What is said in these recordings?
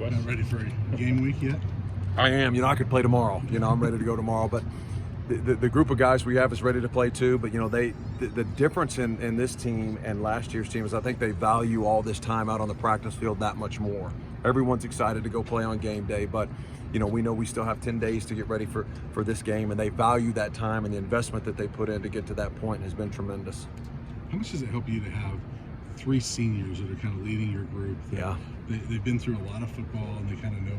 Not ready for a game week yet? I am. I could play tomorrow. I'm ready to go tomorrow. But the group of guys we have is ready to play too. But the difference in this team and last year's team is I think they value all this time out on the practice field that much more. Everyone's excited to go play on game day, but we know we still have 10 days to get ready for this game, and they value that time, and the investment that they put in to get to that point has been tremendous. How much does it help you to have 3 seniors that are kind of leading your group? Yeah. They've been through a lot of football, and they kind of know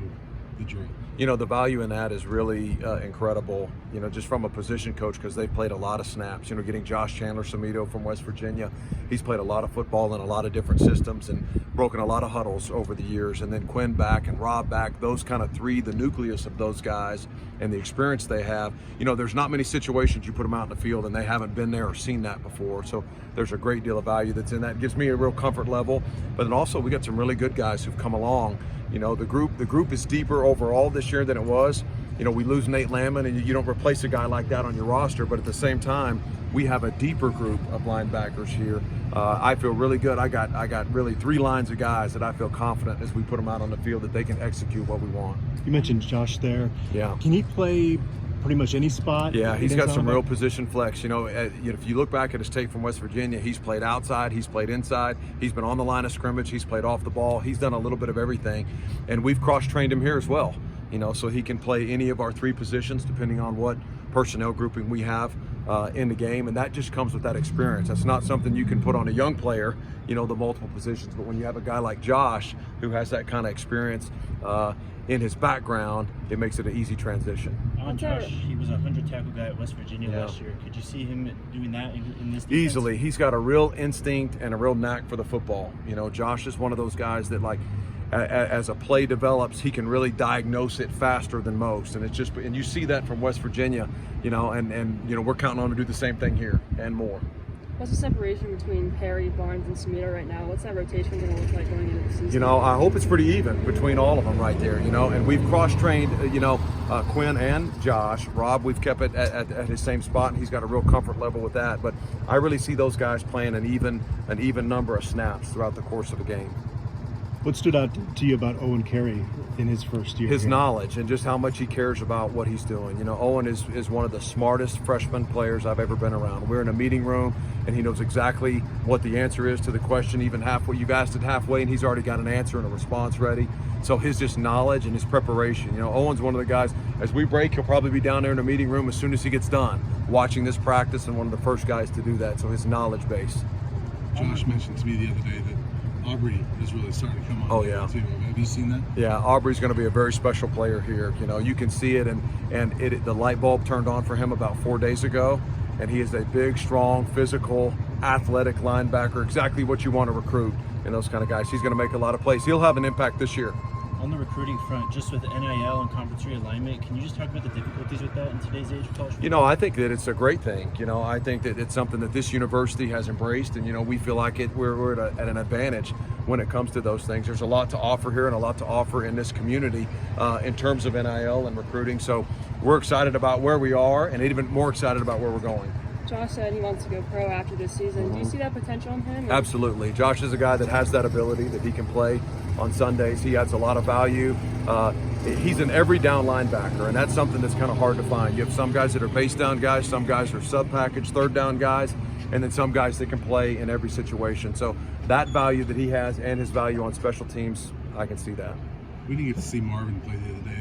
the drill. The value in that is really incredible, just from a position coach, because they've played a lot of snaps. Getting Josh Chandler-Samito from West Virginia, he's played a lot of football in a lot of different systems and broken a lot of huddles over the years. And then Quinn back and Rob back, those kind of 3, the nucleus of those guys and the experience they have. There's not many situations you put them out in the field and they haven't been there or seen that before. So there's a great deal of value that's in that. It gives me a real comfort level. But then also we got some really good guys who've come along. The group is deeper overall this year than it was. We lose Nate Lamon, and you don't replace a guy like that on your roster, but at the same time, we have a deeper group of linebackers here. I feel really good. I got really 3 lines of guys that I feel confident as we put them out on the field that they can execute what we want. You mentioned Josh there. Yeah. Can he play pretty much any spot? Yeah, he's got some real position flex. If you look back at his tape from West Virginia, he's played outside, he's played inside, he's been on the line of scrimmage, he's played off the ball, he's done a little bit of everything. And we've cross-trained him here as well, so he can play any of our 3 positions depending on what personnel grouping we have in the game. And that just comes with that experience. That's not something you can put on a young player, the multiple positions. But when you have a guy like Josh who has that kind of experience in his background, it makes it an easy transition. Josh, he was a 100-tackle guy at West Virginia last year. Could you see him doing that in this defense? Easily. He's got a real instinct and a real knack for the football. Josh is one of those guys that, like, as a play develops, he can really diagnose it faster than most. And you see that from West Virginia, and we're counting on him to do the same thing here and more. What's the separation between Perry, Barnes, and Samito right now? What's that rotation going to look like going into the season? I hope it's pretty even between all of them right there, and we've cross-trained, Quinn and Josh. Rob, we've kept it at his same spot, and he's got a real comfort level with that. But I really see those guys playing an even number of snaps throughout the course of a game. What stood out to you about Owen Carey in his first year? His knowledge and just how much he cares about what he's doing. Owen is one of the smartest freshman players I've ever been around. We're in a meeting room, and he knows exactly what the answer is to the question, even halfway. You've asked it halfway, and he's already got an answer and a response ready. So his just knowledge and his preparation. Owen's one of the guys, as we break, he'll probably be down there in the meeting room as soon as he gets done watching this practice, and one of the first guys to do that. So his knowledge base. Josh mentioned to me the other day that Aubrey is really starting to come on. Oh, yeah. Too. Have you seen that? Yeah, Aubrey's going to be a very special player here. You can see it, and the light bulb turned on for him about 4 days ago, and he is a big, strong, physical, athletic linebacker, exactly what you want to recruit in those kind of guys. He's going to make a lot of plays. He'll have an impact this year. On the recruiting front, just with NIL and conference realignment, can you just talk about the difficulties with that in today's age of college football? I think that it's a great thing. I think that it's something that this university has embraced, and we feel like we're at an advantage when it comes to those things. There's a lot to offer here and a lot to offer in this community in terms of NIL and recruiting. So we're excited about where we are, and even more excited about where we're going. Josh said he wants to go pro after this season. Do you see that potential in him? Absolutely. Josh is a guy that has that ability, that he can play on Sundays. He adds a lot of value. He's an every down linebacker, and that's something that's kind of hard to find. You have some guys that are base down guys, some guys are sub-package, third down guys, and then some guys that can play in every situation. So that value that he has and his value on special teams, I can see that. We didn't get to see Marvin play the other day.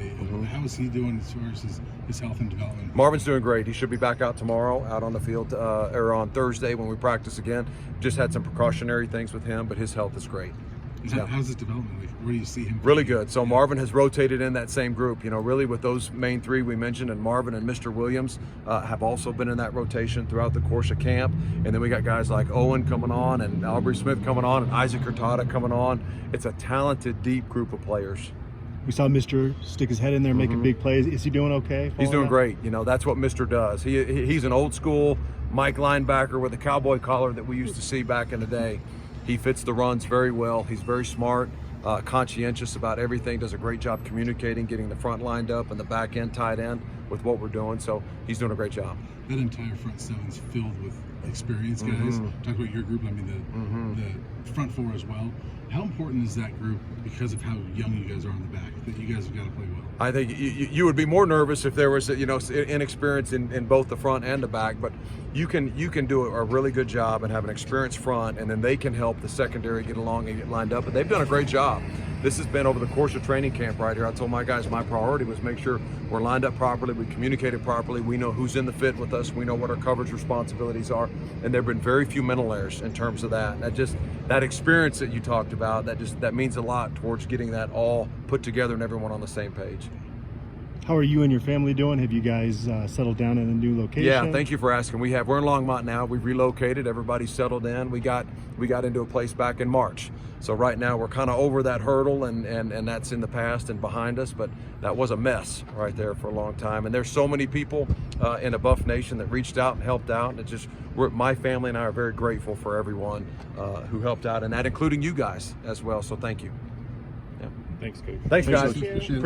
How is he doing as far as his health and development? Marvin's doing great. He should be back out tomorrow, out on the field, or on Thursday when we practice again. Just had some precautionary things with him, but his health is great. How's his development? Like, where do you see him? Really good. So Marvin has rotated in that same group, really with those main 3 we mentioned, and Marvin and Mr. Williams have also been in that rotation throughout the course of camp. And then we got guys like Owen coming on, and Aubrey Smith coming on, and Isaac Hurtado coming on. It's a talented, deep group of players. We saw Mr. stick his head in there making big plays. Is he doing okay? He's doing great. That's what Mr. does. He's an old school Mike linebacker with a cowboy collar that we used to see back in the day. He fits the runs very well. He's very smart, conscientious about everything, does a great job communicating, getting the front lined up and the back end tied in with what we're doing. So he's doing a great job. That entire front seven's filled with experienced guys. Talk about your group. I mean, the front four as well. How important is that group because of how young you guys are on the back, that you guys have got to play well? I think you would be more nervous if there was, inexperience in both the front and the back, but you can do a really good job and have an experienced front, and then they can help the secondary get along and get lined up. But they've done a great job. This has been over the course of training camp right here. I told my guys my priority was make sure we're lined up properly, we communicated properly, we know who's in the fit with us, we know what our coverage responsibilities are, and there have been very few mental errors in terms of that. That experience that you talked about, that means a lot towards getting that all put together and everyone on the same page. How are you and your family doing? Have you guys settled down in a new location? Yeah, thank you for asking. We're in Longmont now. We've relocated. Everybody's settled in. We got into a place back in March. So right now we're kind of over that hurdle, and that's in the past and behind us. But that was a mess right there for a long time. And there's so many people in the Buff Nation that reached out and helped out. And my family and I are very grateful for everyone who helped out, and that including you guys as well. So thank you. Yeah. Thanks, Coach. Thanks, guys. Thank you. Appreciate